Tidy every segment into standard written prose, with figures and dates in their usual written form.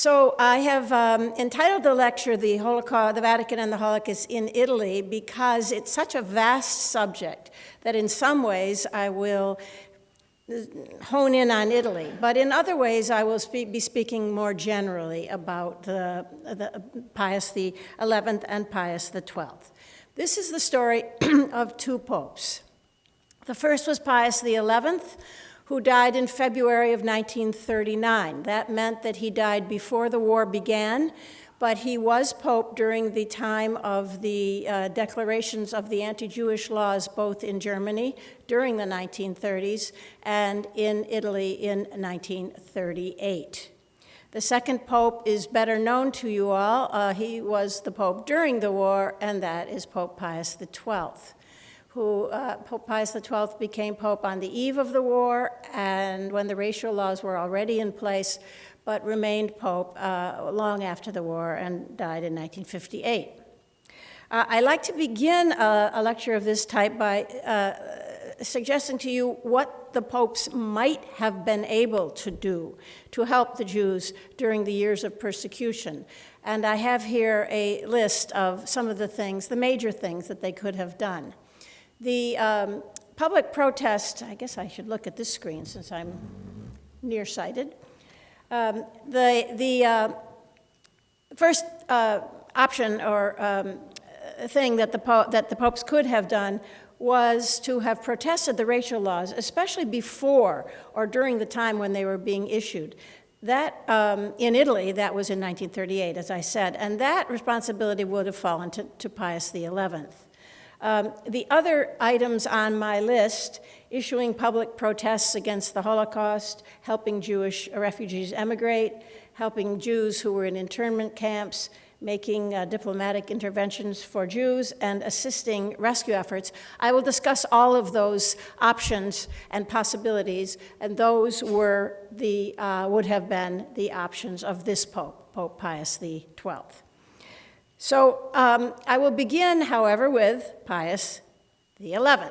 So I have entitled the lecture, "The Holocaust, the Vatican and the Holocaust in Italy," because it's such a vast subject that in some ways I will hone in on Italy, but in other ways I will be speaking more generally about the Pius XI and Pius XII. This is the story of two popes. The first was Pius XI, who died in February of 1939. That meant that he died before the war began, but he was pope during the time of the declarations of the anti-Jewish laws, both in Germany during the 1930s and in Italy in 1938. The second pope is better known to you all. He was the pope during the war, and that is Pope Pius XII. Pope Pius XII became pope on the eve of the war and when the racial laws were already in place, but remained pope long after the war and died in 1958. I like to begin a lecture of this type by suggesting to you what the popes might have been able to do to help the Jews during the years of persecution. And I have here a list of some of the things, the major things that they could have done. The public protest, I guess I should look at this screen since I'm nearsighted. The first option or thing that the popes could have done was to have protested the racial laws, especially before or during the time when they were being issued. That, in Italy, that was in 1938, as I said, and that responsibility would have fallen to Pius XI. The other items on my list, issuing public protests against the Holocaust, helping Jewish refugees emigrate, helping Jews who were in internment camps, making diplomatic interventions for Jews, and assisting rescue efforts. I will discuss all of those options and possibilities, and those were would have been the options of this pope, Pope Pius XII. So I will begin, however, with Pius XI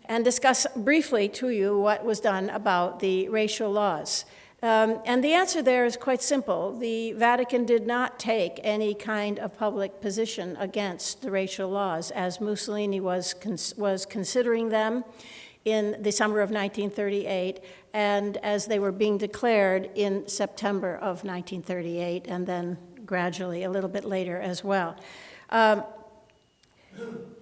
and discuss briefly to you what was done about the racial laws. And the answer there is quite simple. The Vatican did not take any kind of public position against the racial laws as Mussolini was considering them in the summer of 1938 and as they were being declared in September of 1938 and then gradually a little bit later as well.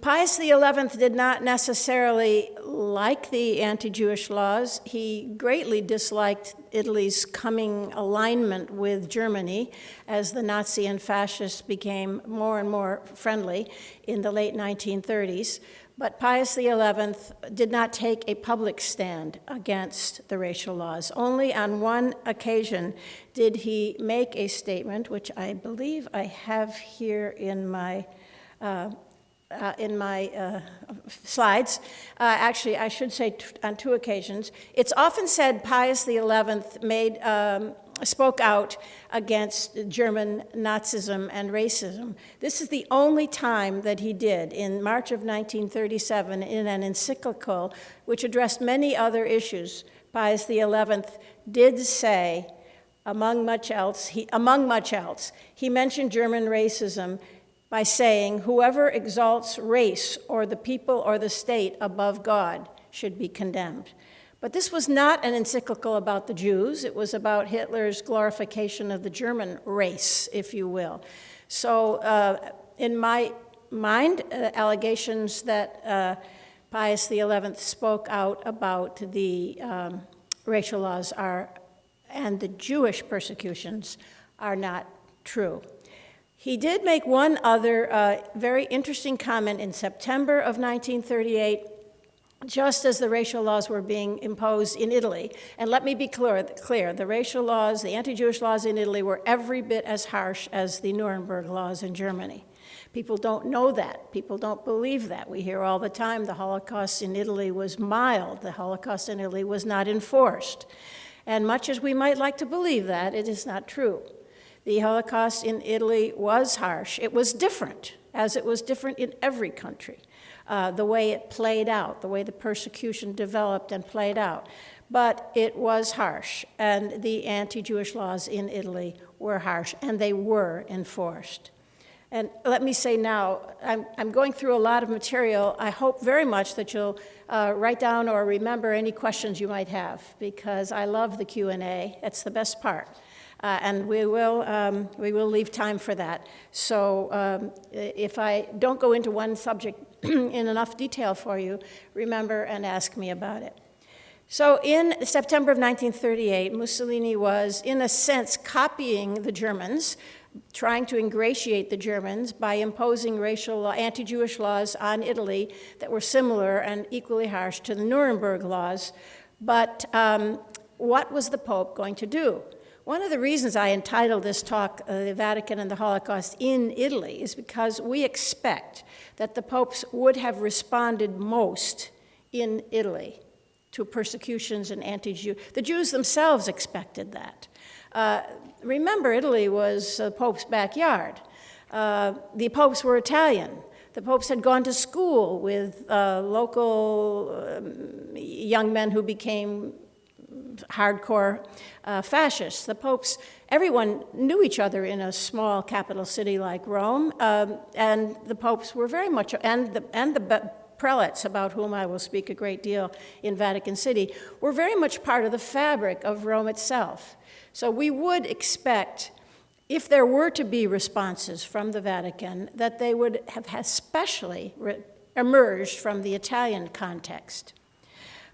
Pius XI did not necessarily like the anti-Jewish laws. He greatly disliked Italy's coming alignment with Germany as the Nazi and fascists became more and more friendly in the late 1930s. But Pius XI did not take a public stand against the racial laws. Only on one occasion did he make a statement, which I believe I have here in my slides. Actually, I should say on two occasions. It's often said Pius XI spoke out against German Nazism and racism. This is the only time that he did, in March of 1937, in an encyclical which addressed many other issues. Pius XI did say, among much else, he mentioned German racism by saying, "Whoever exalts race or the people or the state above God should be condemned." But this was not an encyclical about the Jews. It was about Hitler's glorification of the German race, if you will. So in my mind, allegations that Pius XI spoke out about the racial laws and the Jewish persecutions are not true. He did make one other very interesting comment in September of 1938, just as the racial laws were being imposed in Italy. And let me be clear, the racial laws, the anti-Jewish laws in Italy were every bit as harsh as the Nuremberg laws in Germany. People don't know that. People don't believe that. We hear all the time the Holocaust in Italy was mild. The Holocaust in Italy was not enforced. And much as we might like to believe that, it is not true. The Holocaust in Italy was harsh. It was different, as it was different in every country, the way it played out, the way the persecution developed and played out. But it was harsh, and the anti-Jewish laws in Italy were harsh, and they were enforced. And let me say now, I'm going through a lot of material. I hope very much that you'll write down or remember any questions you might have, because I love the Q&A. It's the best part. And we will leave time for that. So if I don't go into one subject in enough detail for you, remember and ask me about it. So in September of 1938, Mussolini was, in a sense, copying the Germans, trying to ingratiate the Germans by imposing racial anti-Jewish laws on Italy that were similar and equally harsh to the Nuremberg laws. But what was the Pope going to do? One of the reasons I entitled this talk, The Vatican and the Holocaust in Italy, is because we expect that the popes would have responded most in Italy to persecutions and anti-Jew. The Jews themselves expected that. Remember, Italy was the Pope's backyard. The popes were Italian. The popes had gone to school with local young men who became hardcore fascists. The popes, everyone knew each other in a small capital city like Rome, and the popes were very much, and the prelates, about whom I will speak a great deal in Vatican City, were very much part of the fabric of Rome itself. So we would expect, if there were to be responses from the Vatican, that they would have especially emerged from the Italian context.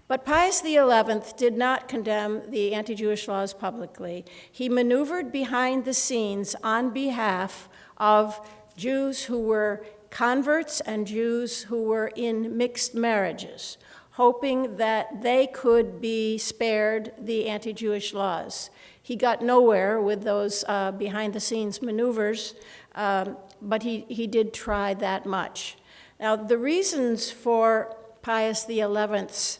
But Pius XI did not condemn the anti-Jewish laws publicly. He maneuvered behind the scenes on behalf of Jews who were converts and Jews who were in mixed marriages, hoping that they could be spared the anti-Jewish laws. He got nowhere with those behind-the-scenes maneuvers, but he did try that much. Now, the reasons for Pius XI's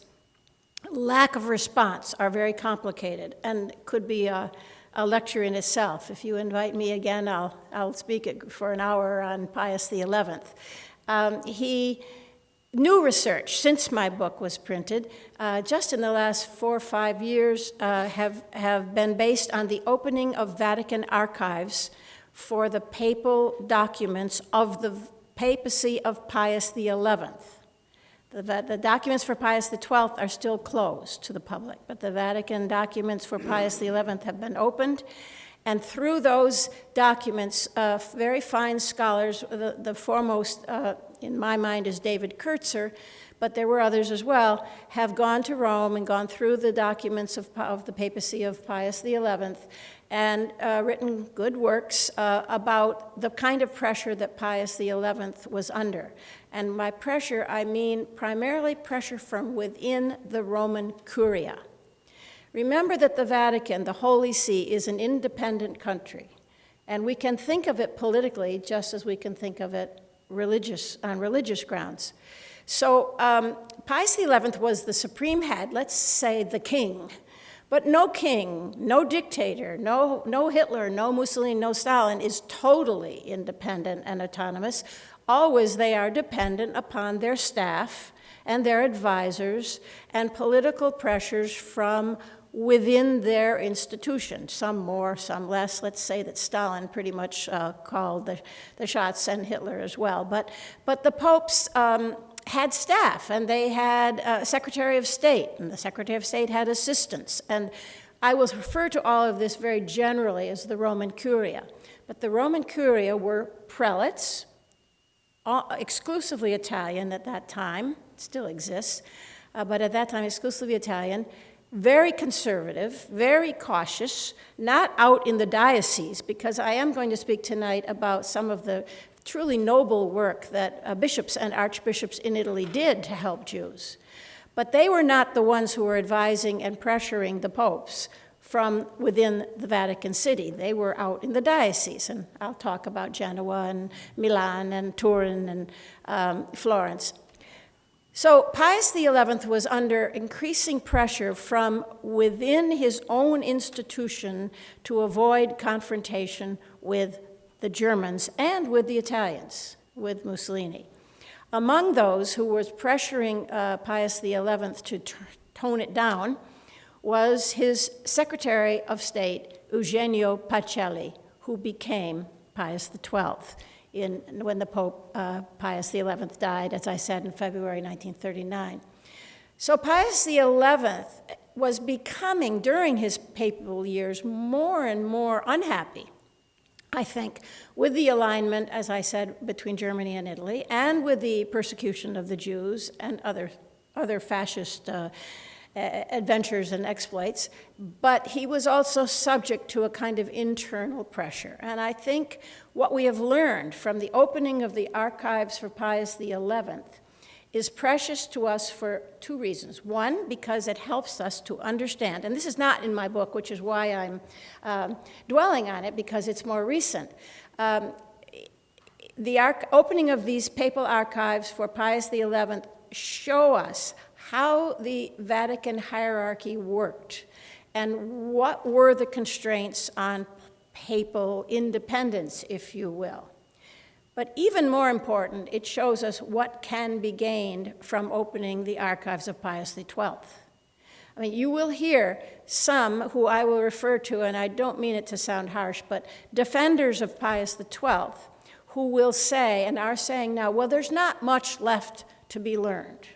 lack of response are very complicated and could be a lecture in itself. If you invite me again, I'll speak for an hour on Pius XI. New research, since my book was printed, just in the last 4 or 5 years, have been based on the opening of Vatican archives for the papal documents of the papacy of Pius XI. The documents for Pius XII are still closed to the public, but the Vatican documents for Pius XI have been opened. And through those documents, very fine scholars, the foremost in my mind is David Kurtzer, but there were others as well, have gone to Rome and gone through the documents of the papacy of Pius XI and written good works about the kind of pressure that Pius XI was under. And by pressure, I mean primarily pressure from within the Roman Curia. Remember that the Vatican, the Holy See, is an independent country, and we can think of it politically just as we can think of it on religious grounds. So Pius XI was the supreme head, let's say the king, but no king, no dictator, no Hitler, no Mussolini, no Stalin is totally independent and autonomous. Always they are dependent upon their staff and their advisors and political pressures from within their institution, some more, some less. Let's say that Stalin pretty much called the shots, and Hitler as well. But the popes had staff, and they had a Secretary of State, and the Secretary of State had assistants. And I will refer to all of this very generally as the Roman Curia. But the Roman Curia were prelates, exclusively Italian at that time, still exists, but at that time exclusively Italian, very conservative, very cautious, not out in the diocese, because I am going to speak tonight about some of the truly noble work that bishops and archbishops in Italy did to help Jews. But they were not the ones who were advising and pressuring the popes from within the Vatican City. They were out in the diocese, and I'll talk about Genoa and Milan and Turin and Florence. So Pius XI was under increasing pressure from within his own institution to avoid confrontation with the Germans and with the Italians, with Mussolini. Among those who was pressuring Pius XI to tone it down was his Secretary of State, Eugenio Pacelli, who became Pius XII. When the Pope, Pius XI, died, as I said, in February 1939. So Pius XI was becoming, during his papal years, more and more unhappy, I think, with the alignment, as I said, between Germany and Italy, and with the persecution of the Jews and other fascist adventures and exploits, but he was also subject to a kind of internal pressure. And I think what we have learned from the opening of the archives for Pius XI is precious to us for two reasons. One, because it helps us to understand, and this is not in my book, which is why I'm dwelling on it, because it's more recent. The opening of these papal archives for Pius XI show us how the Vatican hierarchy worked and what were the constraints on papal independence, if you will. But even more important, it shows us what can be gained from opening the archives of Pius XII. I mean, you will hear some who I will refer to, and I don't mean it to sound harsh, but defenders of Pius XII who will say, and are saying now, well, there's not much left to be learned.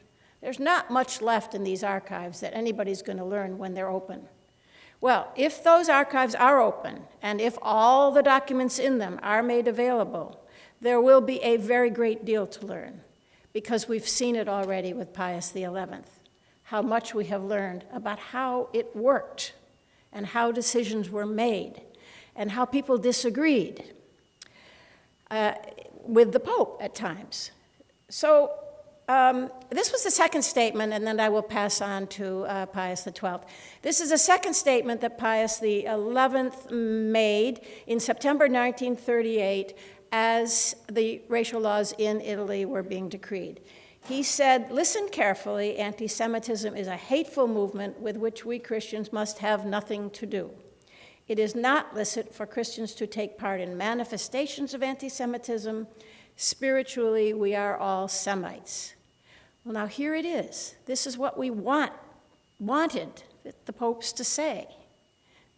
There's not much left in these archives that anybody's going to learn when they're open. Well, if those archives are open, and if all the documents in them are made available, there will be a very great deal to learn, because we've seen it already with Pius XI, how much we have learned about how it worked, and how decisions were made, and how people disagreed with the Pope at times. So this was the second statement, and then I will pass on to Pius XII. This is the second statement that Pius XI made in September 1938 as the racial laws in Italy were being decreed. He said, "Listen carefully, anti-Semitism is a hateful movement with which we Christians must have nothing to do. It is not licit for Christians to take part in manifestations of anti-Semitism. Spiritually, we are all Semites." Well, now here it is. This is what we wanted the popes to say.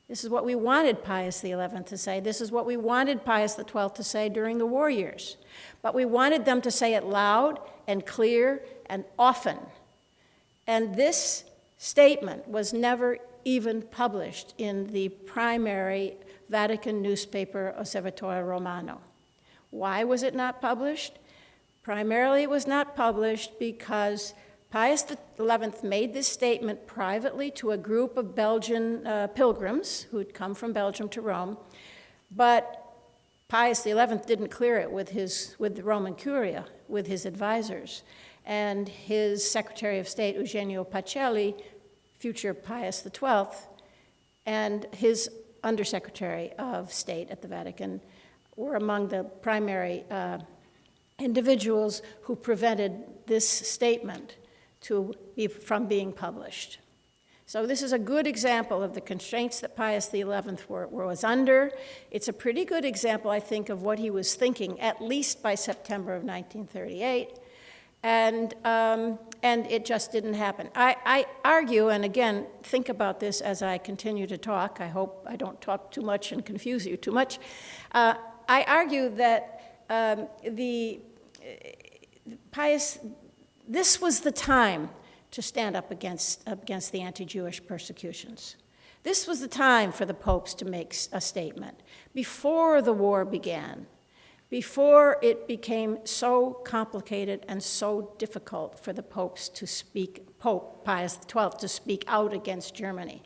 This is what we wanted Pius XI to say. This is what we wanted Pius XII to say during the war years. But we wanted them to say it loud and clear and often. And this statement was never even published in the primary Vatican newspaper, Osservatore Romano. Why was it not published? Primarily, it was not published because Pius XI made this statement privately to a group of Belgian pilgrims who'd come from Belgium to Rome, but Pius XI didn't clear it with the Roman Curia, with his advisors. And his Secretary of State, Eugenio Pacelli, future Pius XII, and his Undersecretary of State at the Vatican were among the primary individuals who prevented this statement from being published. So this is a good example of the constraints that Pius XI was under. It's a pretty good example, I think, of what he was thinking, at least by September of 1938, and it just didn't happen. I argue, and again, think about this as I continue to talk. I hope I don't talk too much and confuse you too much. I argue that this was the time to stand up against the anti-Jewish persecutions. This was the time for the popes to make a statement, before the war began, before it became so complicated and so difficult for the popes to speak, Pope Pius XII to speak out against Germany.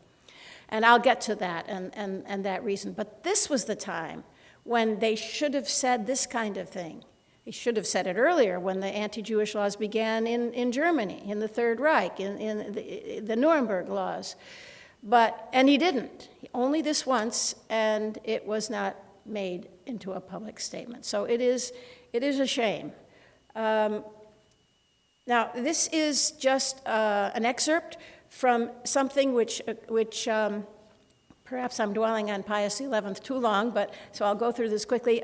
And I'll get to that and that reason. But this was the time when they should have said this kind of thing. He should have said it earlier, when the anti-Jewish laws began in Germany, in the Third Reich, in the Nuremberg laws. And he didn't. Only this once, and it was not made into a public statement. So it is a shame. Now, this is just an excerpt from something which perhaps I'm dwelling on Pius XI too long, but so I'll go through this quickly.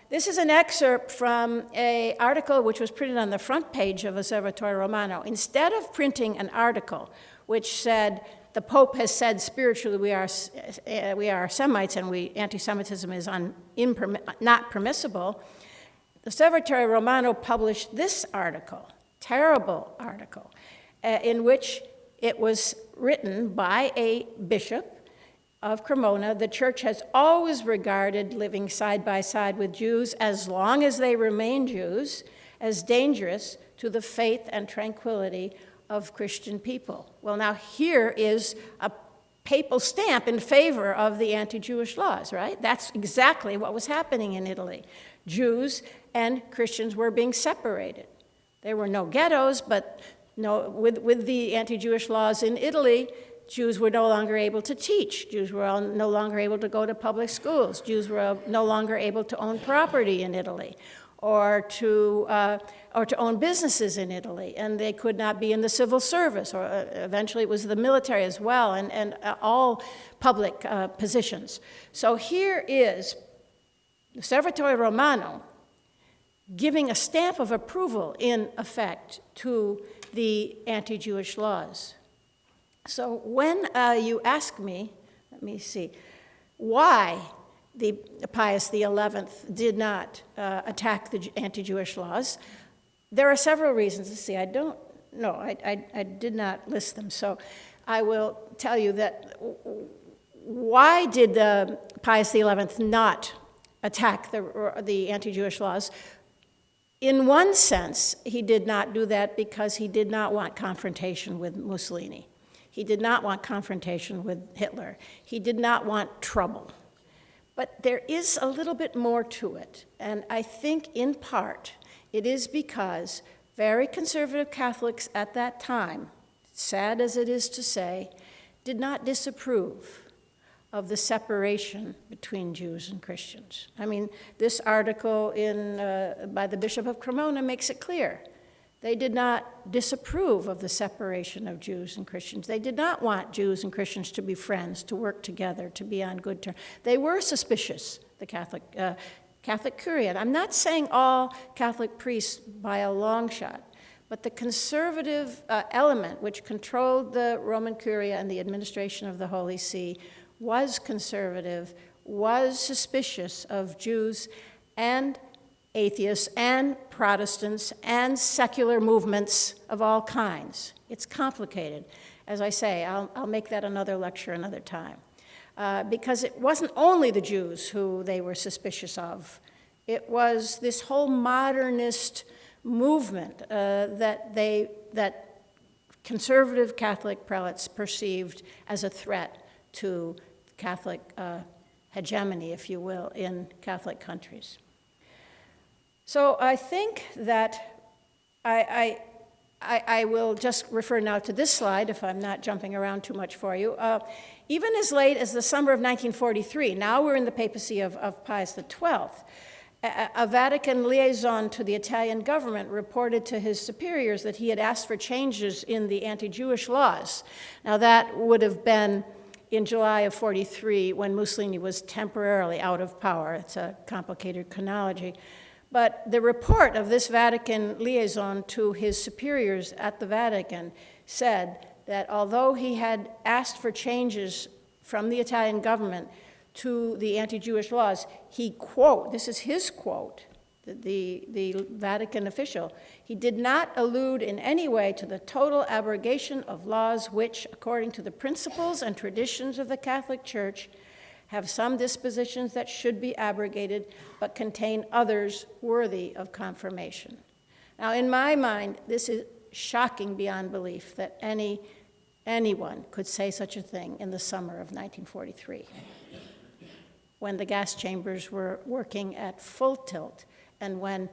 This is an excerpt from an article which was printed on the front page of Osservatore Romano. Instead of printing an article which said, the Pope has said spiritually we are Semites and anti-Semitism is not permissible, the Osservatore Romano published this article, terrible article, in which it was written by a bishop of Cremona. The church has always regarded living side by side with Jews, as long as they remain Jews, as dangerous to the faith and tranquility of Christian people. Well, now here is a papal stamp in favor of the anti-Jewish laws, right? That's exactly what was happening in Italy. Jews and Christians were being separated. There were no ghettos, but with the anti-Jewish laws in Italy, Jews were no longer able to teach. Jews were no longer able to go to public schools. Jews were no longer able to own property in Italy or to own businesses in Italy. And they could not be in the civil service, or eventually it was the military as well, and all public positions. So here is Osservatore Romano giving a stamp of approval, in effect, to the anti-Jewish laws. So when you ask me, let me see, why the Pius XI did not attack the anti-Jewish laws, there are several reasons. Let's see, I did not list them. So I will tell you that why did Pius XI not attack the anti-Jewish laws? In one sense, he did not do that because he did not want confrontation with Mussolini. He did not want confrontation with Hitler. He did not want trouble. But there is a little bit more to it. And I think in part it is because very conservative Catholics at that time, sad as it is to say, did not disapprove of the separation between Jews and Christians. I mean, this article by the Bishop of Cremona makes it clear. They did not disapprove of the separation of Jews and Christians. They did not want Jews and Christians to be friends, to work together, to be on good terms. They were suspicious, the Catholic Curia. I'm not saying all Catholic priests by a long shot, but the conservative element which controlled the Roman Curia and the administration of the Holy See was conservative, was suspicious of Jews and atheists and Protestants and secular movements of all kinds. It's complicated. As I say, I'll make that another lecture another time. Because it wasn't only the Jews who they were suspicious of. It was this whole modernist movement that conservative Catholic prelates perceived as a threat to Catholic hegemony, if you will, in Catholic countries. So I think that I will just refer now to this slide, if I'm not jumping around too much for you. Even as late as the summer of 1943, now we're in the papacy of Pius XII, a Vatican liaison to the Italian government reported to his superiors that he had asked for changes in the anti-Jewish laws. Now that would have been in July of 43, when Mussolini was temporarily out of power. It's a complicated chronology. But the report of this Vatican liaison to his superiors at the Vatican said that although he had asked for changes from the Italian government to the anti-Jewish laws, he, quote, this is his quote, the Vatican official, he did not allude in any way to the total abrogation of laws which, according to the principles and traditions of the Catholic Church, have some dispositions that should be abrogated, but contain others worthy of confirmation. Now, in my mind, this is shocking beyond belief that anyone could say such a thing in the summer of 1943, when the gas chambers were working at full tilt, and when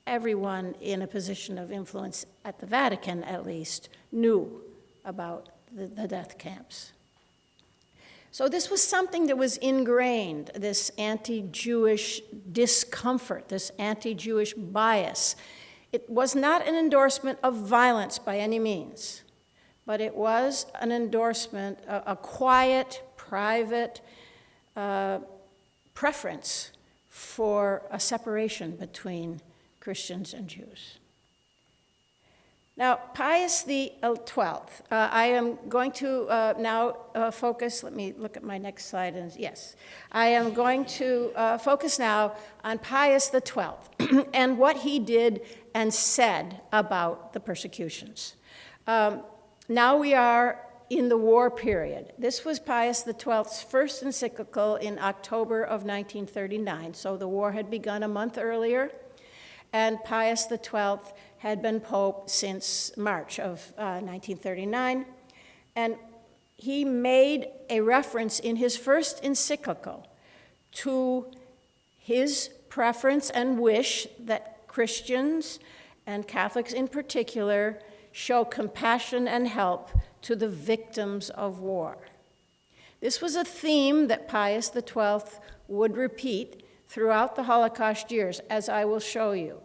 everyone in a position of influence at the Vatican, at least, knew about the death camps. So this was something that was ingrained, this anti-Jewish discomfort, this anti-Jewish bias It was not an endorsement of violence by any means, but it was an endorsement, a quiet, private preference for a separation between Christians and Jews. Now, Pius XII, I am going to now focus, let me look at my next slide, and yes. I am going to focus now on Pius XII and what he did and said about the persecutions. Now we are in the war period. This was Pius XII's first encyclical in October of 1939, so the war had begun a month earlier, and Pius XII had been Pope since March of 1939, and he made a reference in his first encyclical to his preference and wish that Christians, and Catholics in particular, show compassion and help to the victims of war. This was a theme that Pius XII would repeat throughout the Holocaust years, as I will show you.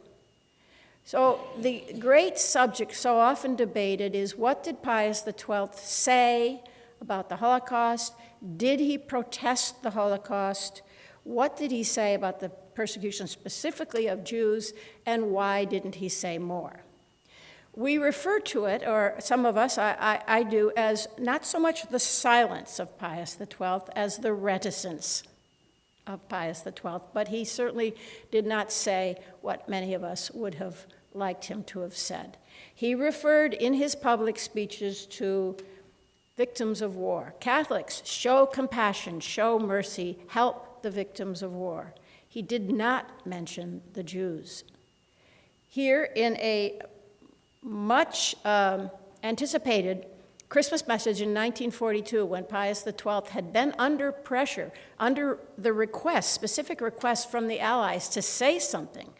So the great subject so often debated is, what did Pius XII say about the Holocaust? Did he protest the Holocaust? What did he say about the persecution specifically of Jews, and why didn't he say more? We refer to it, or some of us, I do, as not so much the silence of Pius XII as the reticence of Pius XII, but he certainly did not say what many of us would have liked him to have said. He referred in his public speeches to victims of war. Catholics, show compassion, show mercy, help the victims of war. He did not mention the Jews. Here, in a much anticipated Christmas message in 1942, when Pius XII had been under pressure, under the request, specific request from the Allies to say something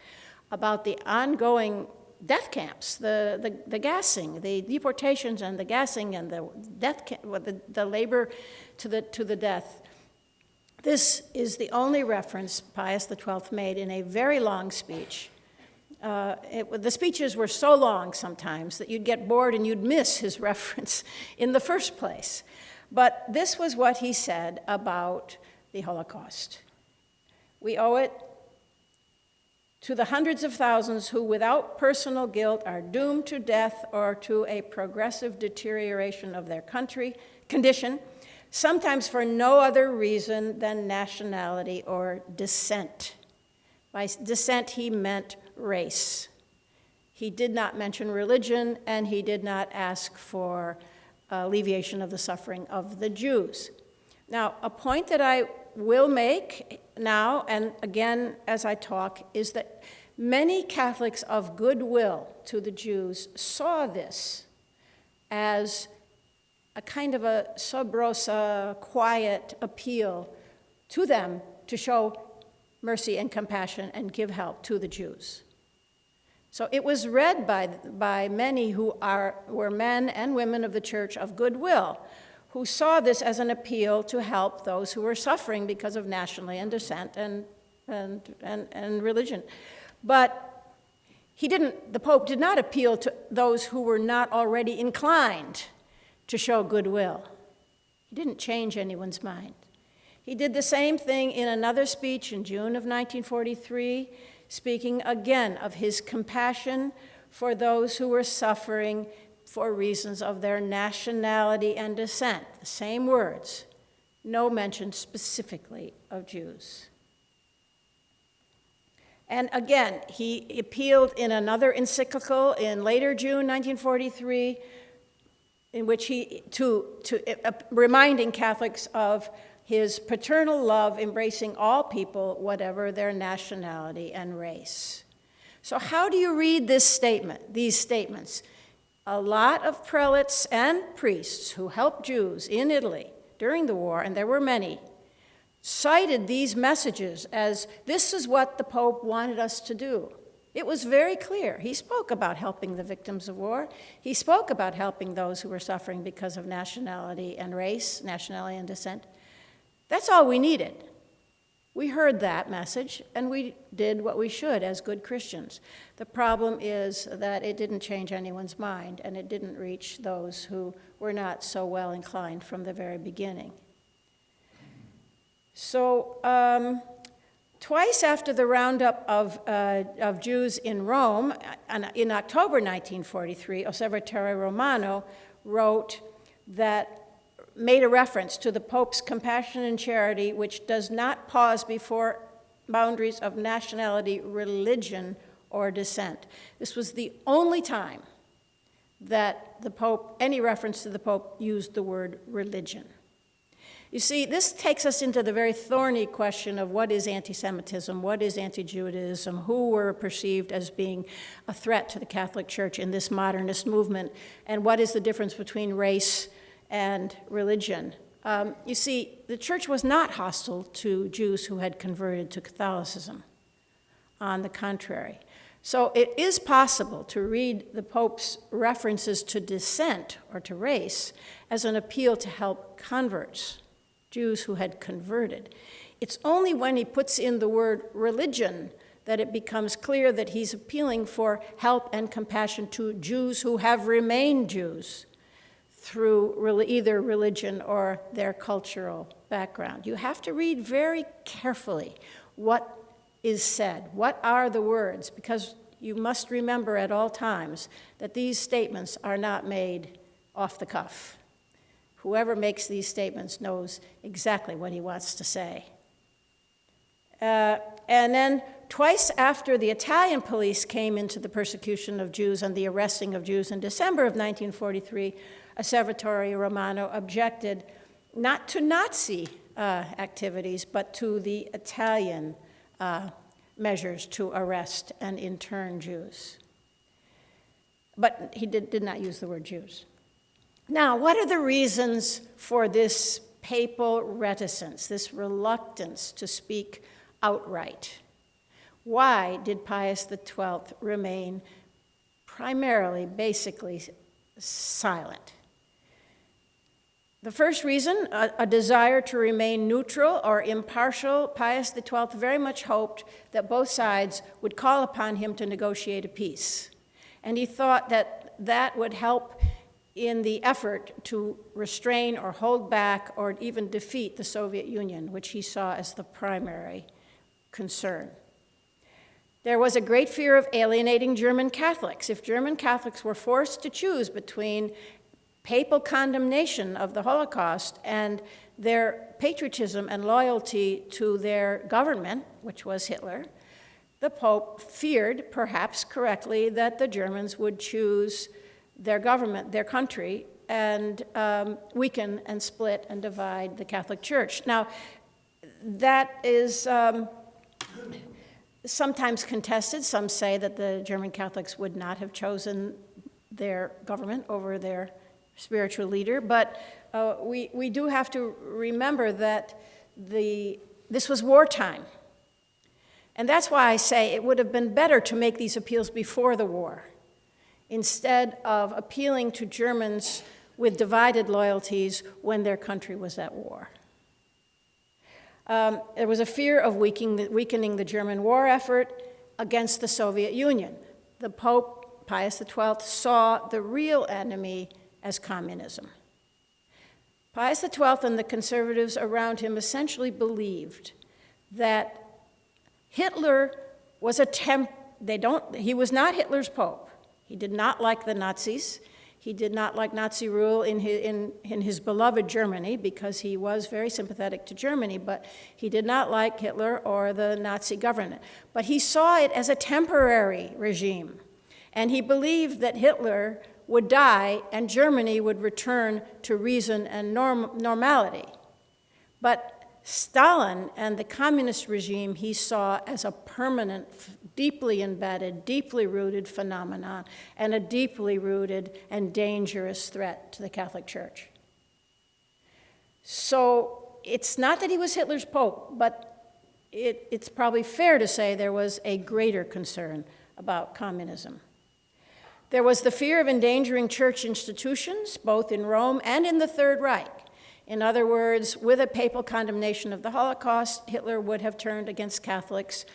about the ongoing death camps, the gassing, the deportations and the gassing and the death the labor to the death. This is the only reference Pius XII made in a very long speech. The speeches were so long sometimes that you'd get bored and you'd miss his reference in the first place. But this was what he said about the Holocaust. We owe it to the hundreds of thousands who, without personal guilt, are doomed to death or to a progressive deterioration of their condition, sometimes for no other reason than nationality or descent. By descent, he meant race. He did not mention religion, and he did not ask for alleviation of the suffering of the Jews. Now, a point that I will make now, and again as I talk, is that many Catholics of goodwill to the Jews saw this as a kind of a sub rosa, quiet appeal to them to show mercy and compassion and give help to the Jews. So it was read by many who were men and women of the Church of goodwill, who saw this as an appeal to help those who were suffering because of nationality and descent and religion. But the Pope did not appeal to those who were not already inclined to show goodwill. He didn't change anyone's mind. He did the same thing in another speech in June of 1943, speaking again of his compassion for those who were suffering for reasons of their nationality and descent. The same words, no mention specifically of Jews. And again, he appealed in another encyclical in later June 1943, in which reminding Catholics of his paternal love, embracing all people, whatever their nationality and race. So how do you read these statements? A lot of prelates and priests who helped Jews in Italy during the war, and there were many, cited these messages as, this is what the Pope wanted us to do. It was very clear. He spoke about helping the victims of war. He spoke about helping those who were suffering because of nationality and race, nationality and descent. That's all we needed. We heard that message, and we did what we should as good Christians. The problem is that it didn't change anyone's mind, and it didn't reach those who were not so well inclined from the very beginning. So twice after the roundup of Jews in Rome, in October 1943, Osservatore Romano wrote that, made a reference to the Pope's compassion and charity, which does not pause before boundaries of nationality, religion, or descent. This was the only time that the Pope, any reference to the Pope, used the word religion. You see, this takes us into the very thorny question of what is anti-Semitism, what is anti-Judaism, who were perceived as being a threat to the Catholic Church in this modernist movement, and what is the difference between race and religion. You see, the church was not hostile to Jews who had converted to Catholicism. On the contrary. So it is possible to read the Pope's references to descent or to race as an appeal to help converts, Jews who had converted. It's only when he puts in the word religion that it becomes clear that he's appealing for help and compassion to Jews who have remained Jews through either religion or their cultural background. You have to read very carefully what is said, what are the words, because you must remember at all times that these statements are not made off the cuff. Whoever makes these statements knows exactly what he wants to say. And then twice after the Italian police came into the persecution of Jews and the arresting of Jews in December of 1943, Osservatore Romano objected not to Nazi activities, but to the Italian measures to arrest and intern Jews. But he did not use the word Jews. Now, what are the reasons for this papal reticence, this reluctance to speak outright? Why did Pius XII remain primarily, basically, silent? The first reason, a desire to remain neutral or impartial. Pius XII very much hoped that both sides would call upon him to negotiate a peace. And he thought that that would help in the effort to restrain or hold back or even defeat the Soviet Union, which he saw as the primary concern. There was a great fear of alienating German Catholics. If German Catholics were forced to choose between papal condemnation of the Holocaust and their patriotism and loyalty to their government, which was Hitler, the Pope feared, perhaps correctly, that the Germans would choose their government, their country, and weaken and split and divide the Catholic Church. Now, that is sometimes contested. Some say that the German Catholics would not have chosen their government over their spiritual leader, but we do have to remember that this was wartime. And that's why I say it would have been better to make these appeals before the war, instead of appealing to Germans with divided loyalties when their country was at war. There was a fear of weakening the German war effort against the Soviet Union. The Pope, Pius XII, saw the real enemy as communism. Pius XII and the conservatives around him essentially believed that Hitler was he was not Hitler's Pope. He did not like the Nazis. He did not like Nazi rule in his beloved Germany, because he was very sympathetic to Germany, but he did not like Hitler or the Nazi government. But he saw it as a temporary regime, and he believed that Hitler would die and Germany would return to reason and normality. But Stalin and the communist regime he saw as a permanent, deeply embedded, deeply rooted phenomenon, and a deeply rooted and dangerous threat to the Catholic Church. So it's not that he was Hitler's Pope, but it's probably fair to say there was a greater concern about communism. There was the fear of endangering church institutions, both in Rome and in the Third Reich. In other words, with a papal condemnation of the Holocaust, Hitler would have turned against Catholics,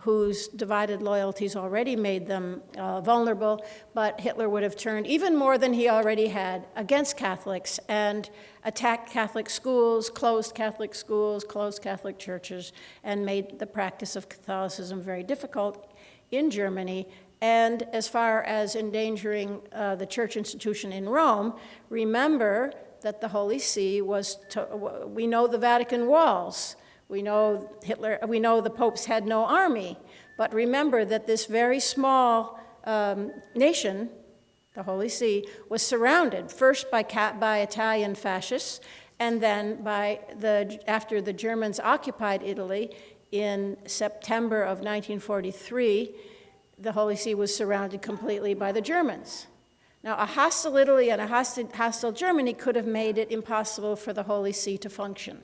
whose divided loyalties already made them vulnerable, but Hitler would have turned even more than he already had against Catholics and attacked Catholic schools, closed Catholic churches, and made the practice of Catholicism very difficult in Germany. And as far as endangering the church institution in Rome, remember that the Holy See we know the Vatican walls. We know the popes had no army, but remember that this very small nation, the Holy See, was surrounded first by Italian fascists, and then after the Germans occupied Italy in September of 1943, the Holy See was surrounded completely by the Germans. Now, a hostile Italy and a hostile Germany could have made it impossible for the Holy See to function.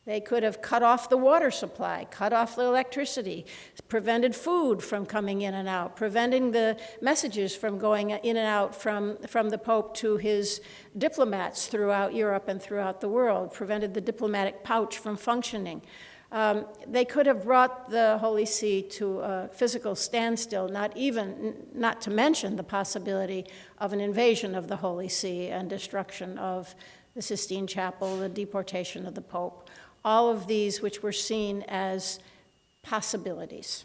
They could have cut off the water supply, cut off the electricity, prevented food from coming in and out, preventing the messages from going in and out from the Pope to his diplomats throughout Europe and throughout the world, prevented the diplomatic pouch from functioning. They could have brought the Holy See to a physical standstill, not to mention the possibility of an invasion of the Holy See and destruction of the Sistine Chapel, the deportation of the Pope. All of these which were seen as possibilities.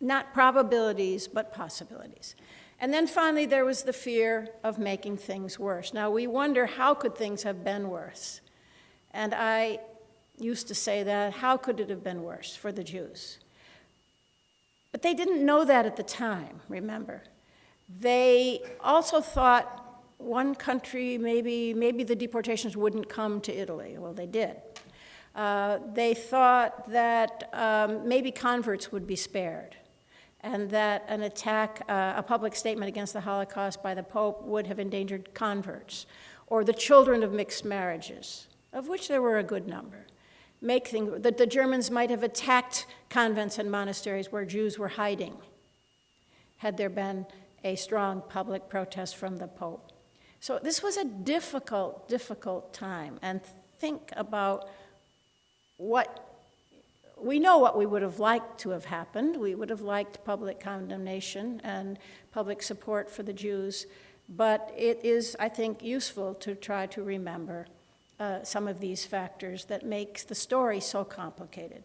Not probabilities, but possibilities. And then finally, there was the fear of making things worse. Now, we wonder, how could things have been worse? And I used to say that, how could it have been worse for the Jews? But they didn't know that at the time, remember. They also thought one country, maybe the deportations wouldn't come to Italy. Well, they did. They thought that maybe converts would be spared, and that an attack, a public statement against the Holocaust by the Pope would have endangered converts, or the children of mixed marriages, of which there were a good number. That the Germans might have attacked convents and monasteries where Jews were hiding, had there been a strong public protest from the Pope. So this was a difficult, difficult time, and think about we know what we would have liked to have happened. We would have liked public condemnation and public support for the Jews, but it is, I think, useful to try to remember some of these factors that make the story so complicated.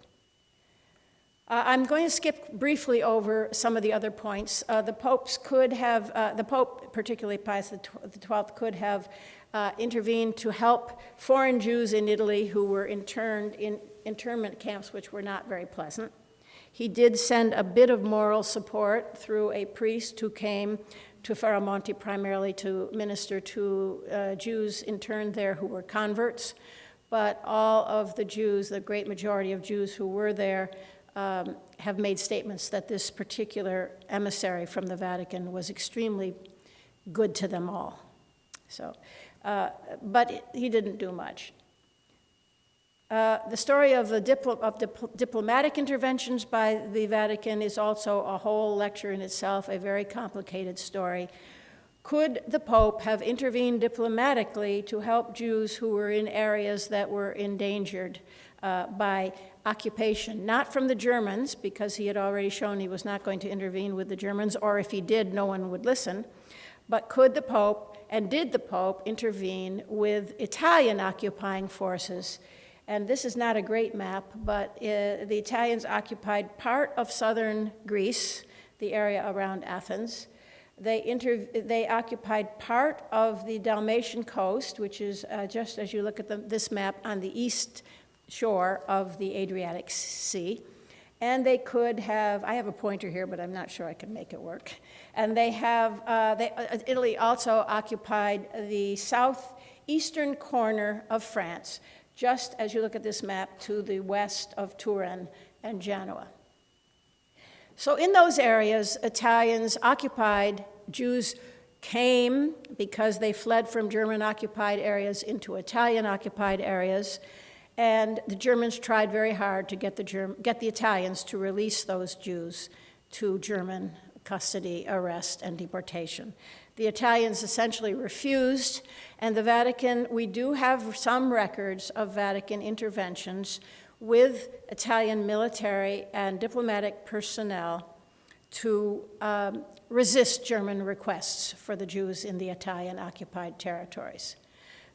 I'm going to skip briefly over some of the other points. The Pope, particularly Pius XII, could have intervened to help foreign Jews in Italy who were interned in internment camps, which were not very pleasant. He did send a bit of moral support through a priest who came to Faramonte primarily to minister to Jews interned there who were converts. But all of the Jews, the great majority of Jews who were there, have made statements that this particular emissary from the Vatican was extremely good to them all. So, but he didn't do much. The story of diplomatic interventions by the Vatican is also a whole lecture in itself, a very complicated story. Could the Pope have intervened diplomatically to help Jews who were in areas that were endangered by occupation? Not from the Germans, because he had already shown he was not going to intervene with the Germans, or if he did, no one would listen. But could the Pope, and did the Pope, intervene with Italian occupying forces? And this is not a great map, but the Italians occupied part of southern Greece, the area around Athens. They occupied part of the Dalmatian coast, which is just as you look at this map on the east shore of the Adriatic Sea. And they could have, I have a pointer here, but I'm not sure I can make it work. And Italy also occupied the southeastern corner of France, just as you look at this map to the west of Turin and Genoa. So in those areas, Italians occupied, Jews came because they fled from German-occupied areas into Italian-occupied areas, and the Germans tried very hard to get the Italians to release those Jews to German custody, arrest, and deportation. The Italians essentially refused, and the Vatican, we do have some records of Vatican interventions with Italian military and diplomatic personnel to resist German requests for the Jews in the Italian-occupied territories.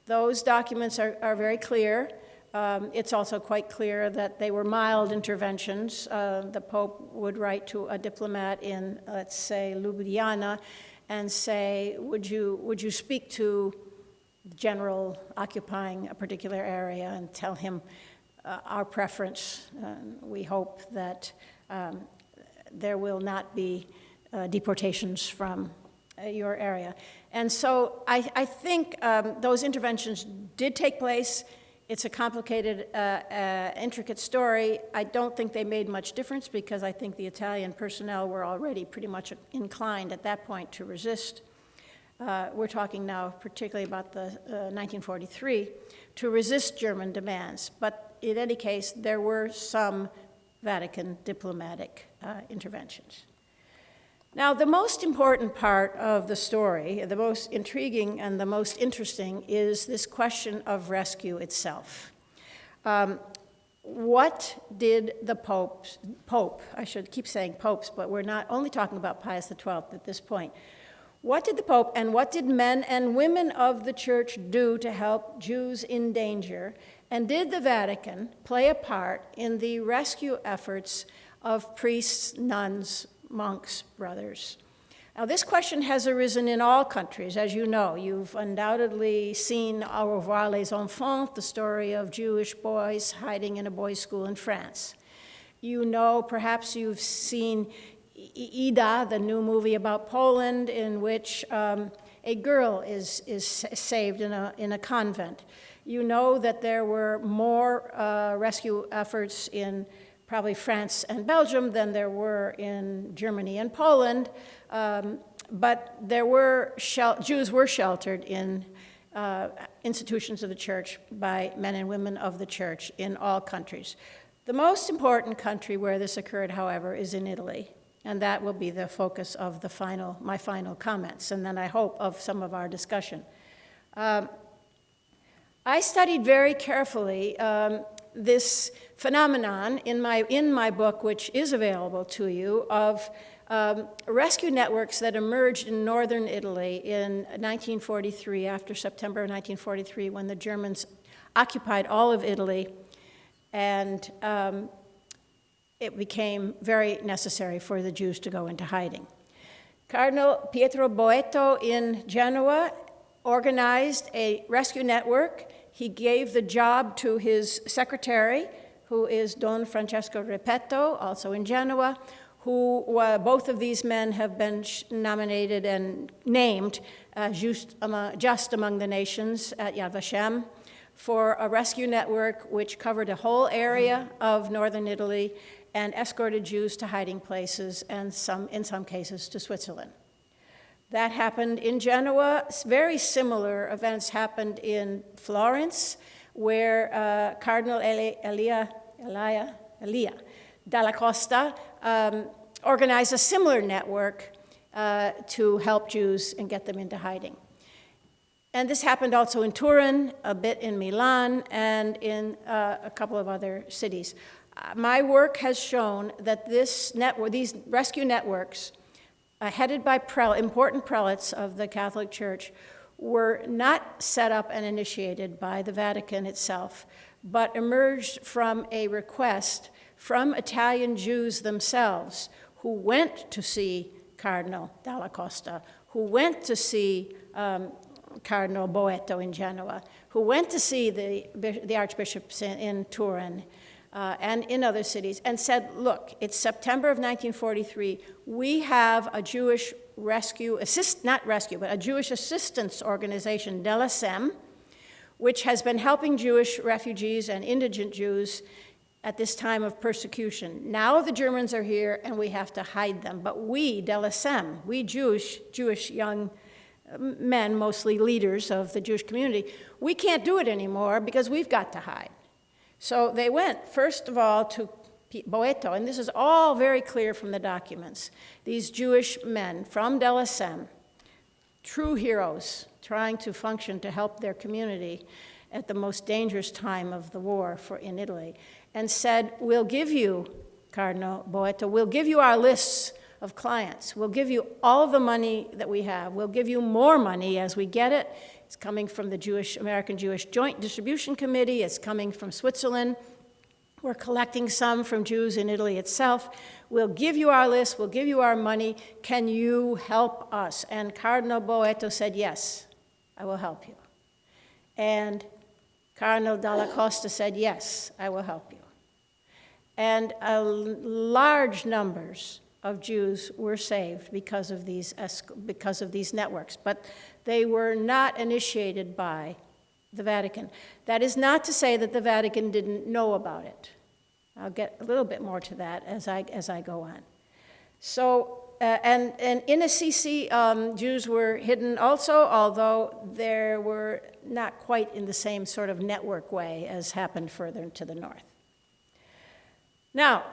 Those documents are very clear. It's also quite clear that they were mild interventions. The Pope would write to a diplomat in, let's say, Ljubljana, and say, would you speak to the general occupying a particular area and tell him our preference. We hope that there will not be deportations from your area. And so I think those interventions did take place. It's a complicated, intricate story. I don't think they made much difference because I think the Italian personnel were already pretty much inclined at that point to resist. We're talking now particularly about the 1943, to resist German demands. But in any case, there were some Vatican diplomatic interventions. Now, the most important part of the story, the most intriguing and the most interesting, is this question of rescue itself. What did the Pope, I should keep saying popes, but we're not only talking about Pius XII at this point. What did the Pope and what did men and women of the Church do to help Jews in danger? And did the Vatican play a part in the rescue efforts of priests, nuns, monks, brothers? Now, this question has arisen in all countries, as you know. You've undoubtedly seen Au revoir les enfants, the story of Jewish boys hiding in a boys' school in France. You know, perhaps you've seen Ida, the new movie about Poland, in which a girl is saved in a convent. You know that there were more rescue efforts in probably France and Belgium than there were in Germany and Poland, but there were Jews were sheltered in institutions of the Church by men and women of the Church in all countries. The most important country where this occurred, however, is in Italy, and that will be the focus of my final comments, and then I hope of some of our discussion. I studied very carefully this phenomenon in my book, which is available to you, of rescue networks that emerged in northern Italy in 1943, after September of 1943, when the Germans occupied all of Italy, and it became very necessary for the Jews to go into hiding. Cardinal Pietro Boeto in Genoa organized a rescue network. He gave the job to his secretary, who is Don Francesco Repetto, also in Genoa, who both of these men have been nominated and named just among the nations at Yad Vashem for a rescue network which covered a whole area of northern Italy and escorted Jews to hiding places and in some cases to Switzerland. That happened in Genoa. Very similar events happened in Florence, where Cardinal Elia Dalla Costa organized a similar network to help Jews and get them into hiding. And this happened also in Turin, a bit in Milan, and in a couple of other cities. My work has shown that these rescue networks, headed by important prelates of the Catholic Church, were not set up and initiated by the Vatican itself, but emerged from a request from Italian Jews themselves who went to see Cardinal Dalla Costa, who went to see Cardinal Boeto in Genoa, who went to see the archbishops in Turin, and in other cities, and said, look, it's September of 1943, we have a Jewish a Jewish assistance organization, DLSM, which has been helping Jewish refugees and indigent Jews at this time of persecution. Now the Germans are here and we have to hide them, but we, DLSM, we Jewish young men, mostly leaders of the Jewish community, we can't do it anymore because we've got to hide. So they went, first of all, to Boeto, and this is all very clear from the documents, these Jewish men from Delasem, true heroes, trying to function to help their community at the most dangerous time of the war in Italy, and said, we'll give you, Cardinal Boeto, we'll give you our lists of clients. We'll give you all the money that we have. We'll give you more money as we get it. It's coming from the American Jewish Joint Distribution Committee. It's coming from Switzerland. We're collecting some from Jews in Italy itself. We'll give you our list. We'll give you our money. Can you help us? And Cardinal Boeto said, yes, I will help you. And Cardinal Dalla Costa said, yes, I will help you. And large numbers of Jews were saved because of these networks, but they were not initiated by the Vatican. That is not to say that the Vatican didn't know about it. I'll get a little bit more to that as I go on. So, and in Assisi, Jews were hidden also, although they were not quite in the same sort of network way as happened further to the north. Now,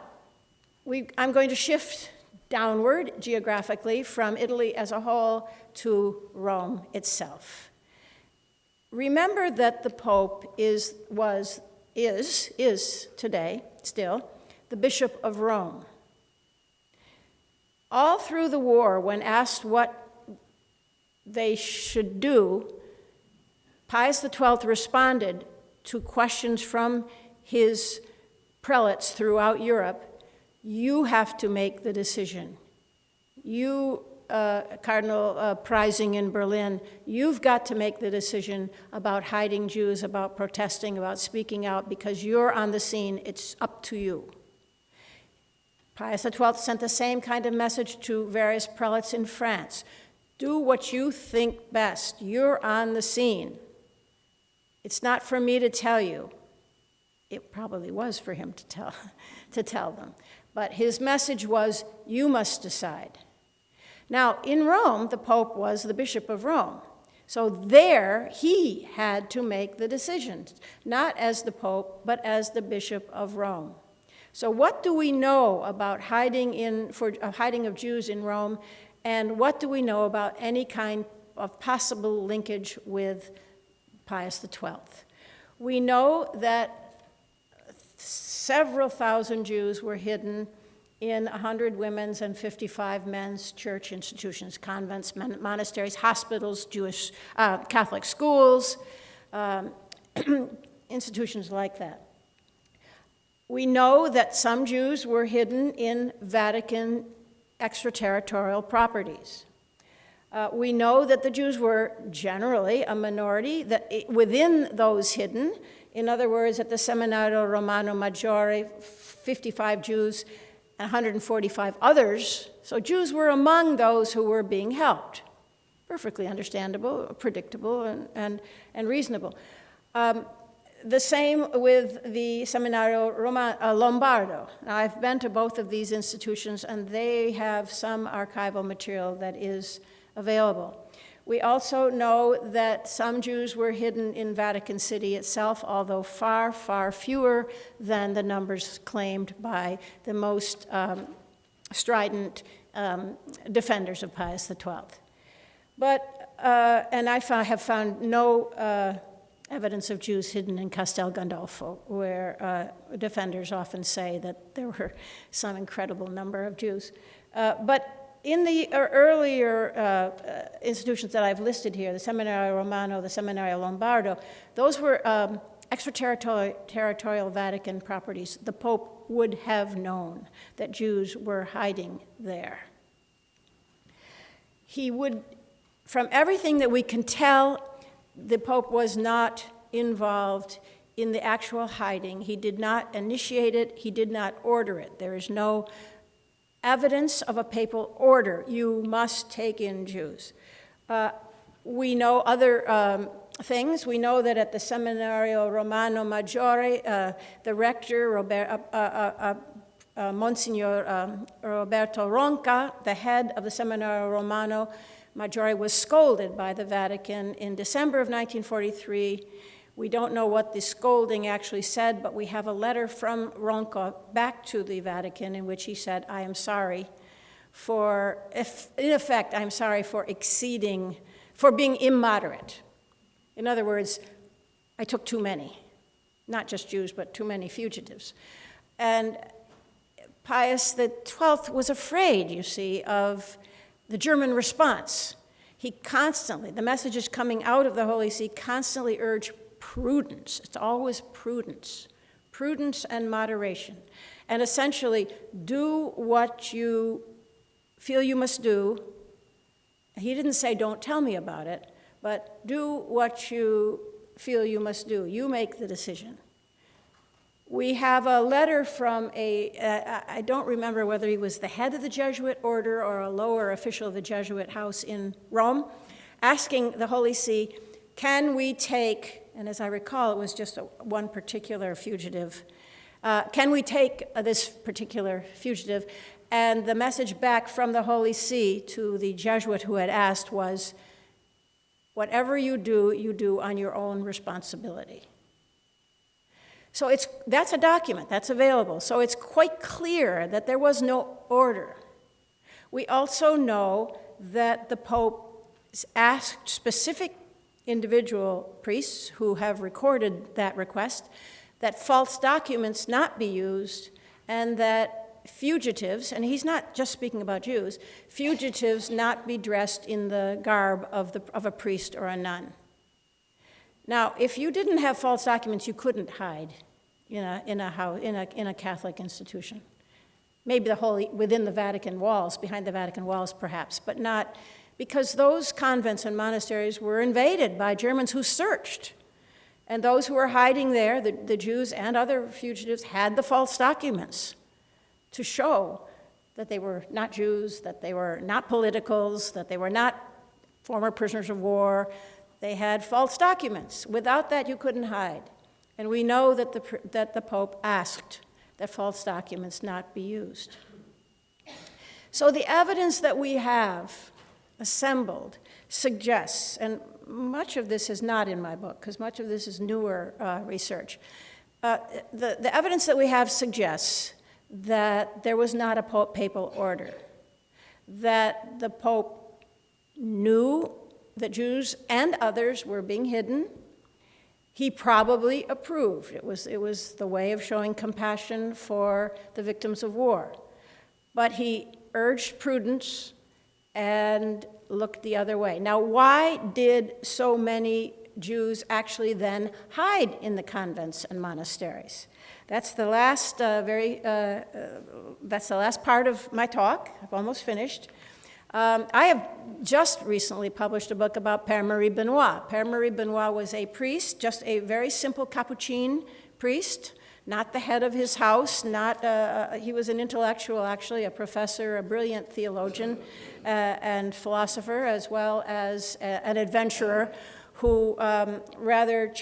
I'm going to shift downward geographically from Italy as a whole to Rome itself. Remember that the Pope is today still the Bishop of Rome. All through the war, when asked what they should do, Pius XII responded to questions from his prelates throughout Europe. You have to make the decision. You, Cardinal Preising in Berlin, you've got to make the decision about hiding Jews, about protesting, about speaking out, because you're on the scene. It's up to you. Pius XII sent the same kind of message to various prelates in France. Do what you think best. You're on the scene. It's not for me to tell you. It probably was for him to tell them. But his message was, you must decide. Now, in Rome, the Pope was the Bishop of Rome. So there, he had to make the decisions, not as the Pope, but as the Bishop of Rome. So what do we know about hiding of Jews in Rome, and what do we know about any kind of possible linkage with Pius XII? We know that several thousand Jews were hidden in 100 women's and 55 men's church institutions, convents, monasteries, hospitals, Jewish Catholic schools, institutions like that. We know that some Jews were hidden in Vatican extraterritorial properties. We know that the Jews were generally a minority, that within those hidden, in other words, at the Seminario Romano Maggiore, 55 Jews and 145 others. So Jews were among those who were being helped. Perfectly understandable, predictable, and reasonable. The same with the Seminario Lombardo. Now, I've been to both of these institutions, and they have some archival material that is available. We also know that some Jews were hidden in Vatican City itself, although far, far fewer than the numbers claimed by the most strident defenders of Pius XII. But, and I have found no evidence of Jews hidden in Castel Gandolfo, where defenders often say that there were some incredible number of Jews. But in the earlier institutions that I've listed here, the Seminario Romano, the Seminario Lombardo, those were extraterritorial Vatican properties. The Pope would have known that Jews were hiding there. He would, from everything that we can tell, the Pope was not involved in the actual hiding. He did not initiate it. He did not order it. There is no evidence of a papal order. You must take in Jews. We know other things. We know that at the Seminario Romano Maggiore, the rector, Monsignor Roberto Ronca, the head of the Seminario Romano Maggiore, was scolded by the Vatican in December of 1943 We don't know what the scolding actually said, but we have a letter from Ronco back to the Vatican in which he said, I am sorry for, in effect, I'm sorry for for being immoderate. In other words, I took too many, not just Jews, but too many fugitives. And Pius XII was afraid, you see, of the German response. He constantly, the messages coming out of the Holy See constantly urge prudence. It's always prudence. Prudence and moderation. And essentially, do what you feel you must do. He didn't say, don't tell me about it, but do what you feel you must do. You make the decision. We have a letter from I don't remember whether he was the head of the Jesuit order or a lower official of the Jesuit house in Rome, asking the Holy See, can we take, and as I recall, it was just one particular fugitive, can we take this particular fugitive? And the message back from the Holy See to the Jesuit who had asked was, whatever you do on your own responsibility. So that's a document, that's available. So it's quite clear that there was no order. We also know that the Pope asked specific individual priests who have recorded that request that false documents not be used and that fugitives, and he's not just speaking about Jews, fugitives not be dressed in the garb of a priest or a nun. Now, if you didn't have false documents, you couldn't hide in a Catholic institution. Maybe within the Vatican walls, behind the Vatican walls perhaps, but not, because those convents and monasteries were invaded by Germans who searched. And those who were hiding there, the Jews and other fugitives, had the false documents to show that they were not Jews, that they were not politicals, that they were not former prisoners of war. They had false documents. Without that, you couldn't hide. And we know that the Pope asked that false documents not be used. So the evidence that we have assembled suggests, and much of this is not in my book, because much of this is newer research. The evidence that we have suggests that there was not a papal order, that the Pope knew that Jews and others were being hidden. He probably approved. It was the way of showing compassion for the victims of war. But he urged prudence and looked the other way. Now, why did so many Jews actually then hide in the convents and monasteries? That's the last that's the last part of my talk. I've almost finished. I have just recently published a book about Père Marie Benoit. Père Marie Benoit was a priest, just a very simple Capuchin priest, not the head of his house, he was an intellectual, actually, a professor, a brilliant theologian and philosopher, as well as an adventurer who rather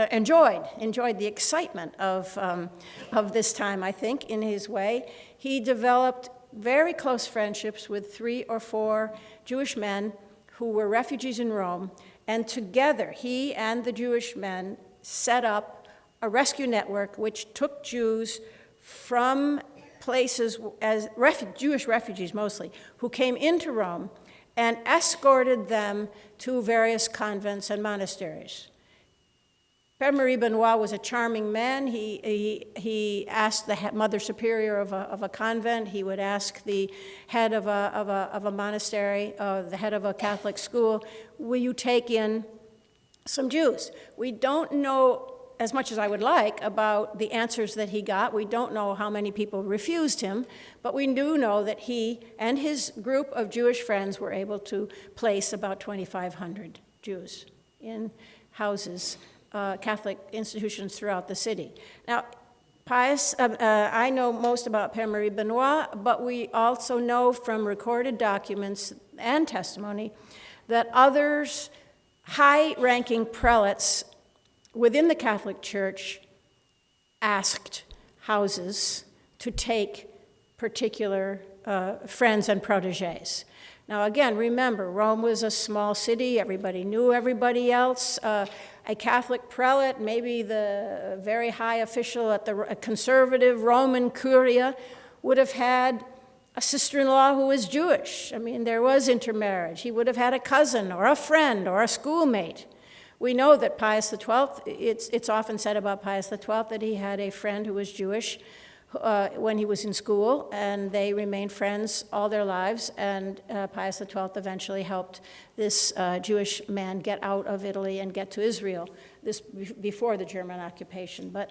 enjoyed the excitement of this time, I think, in his way. He developed very close friendships with 3 or 4 Jewish men who were refugees in Rome, and together he and the Jewish men set up a rescue network which took Jews from places as Jewish refugees mostly, who came into Rome and escorted them to various convents and monasteries. Père Marie Benoit was a charming man. He asked the Mother Superior of a convent. He would ask the head of a monastery, the head of a Catholic school, will you take in some Jews? We don't know as much as I would like about the answers that he got. We don't know how many people refused him, but we do know that he and his group of Jewish friends were able to place about 2,500 Jews in houses, Catholic institutions throughout the city. Now, I know most about Père Marie Benoit, but we also know from recorded documents and testimony that others, high-ranking prelates within the Catholic Church, asked houses to take particular friends and protégés. Now again, remember, Rome was a small city, everybody knew everybody else. a Catholic prelate, maybe the very high official at the conservative Roman Curia, would have had a sister-in-law who was Jewish. I mean, there was intermarriage. He would have had a cousin or a friend or a schoolmate. We know that Pius XII, it's often said about Pius XII that he had a friend who was Jewish when he was in school, and they remained friends all their lives, and Pius XII eventually helped this Jewish man get out of Italy and get to Israel, this before the German occupation. But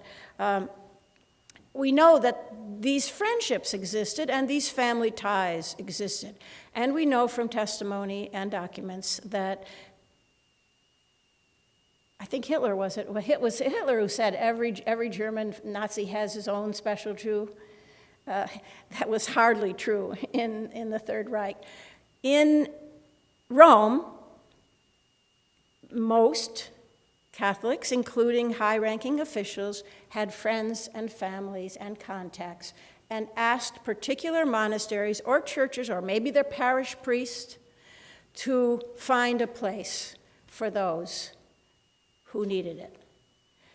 we know that these friendships existed and these family ties existed. And we know from testimony and documents that, I think Hitler was it? It was Hitler who said every German Nazi has his own special Jew. That was hardly true in the Third Reich. In Rome, most Catholics, including high-ranking officials, had friends and families and contacts and asked particular monasteries or churches, or maybe their parish priest, to find a place for those who needed it.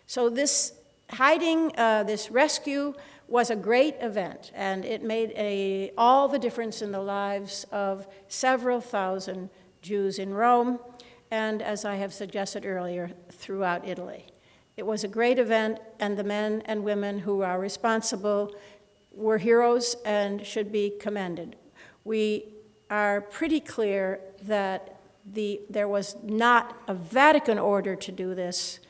So this hiding, this rescue was a great event, and it made all the difference in the lives of several thousand Jews in Rome, and as I have suggested earlier, throughout Italy. It was a great event, and the men and women who are responsible were heroes and should be commended. We are pretty clear that there was not a Vatican order to do this,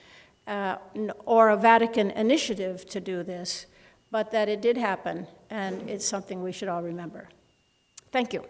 or a Vatican initiative to do this, but that it did happen, and it's something we should all remember. Thank you.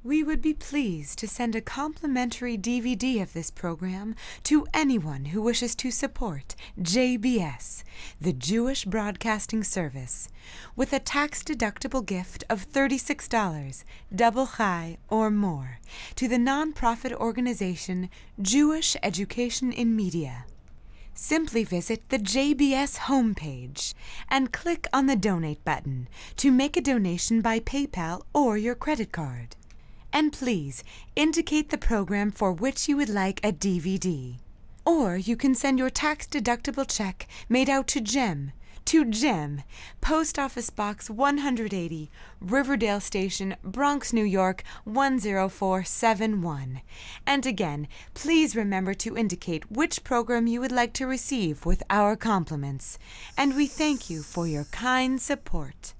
We would be pleased to send a complimentary DVD of this program to anyone who wishes to support JBS, the Jewish Broadcasting Service, with a tax-deductible gift of $36, double chai or more, to the nonprofit organization Jewish Education in Media. Simply visit the JBS homepage and click on the Donate button to make a donation by PayPal or your credit card. And please indicate the program for which you would like a DVD. Or you can send your tax-deductible check made out to GEM, Post Office Box 180, Riverdale Station, Bronx, New York 10471. And again, please remember to indicate which program you would like to receive with our compliments. And we thank you for your kind support.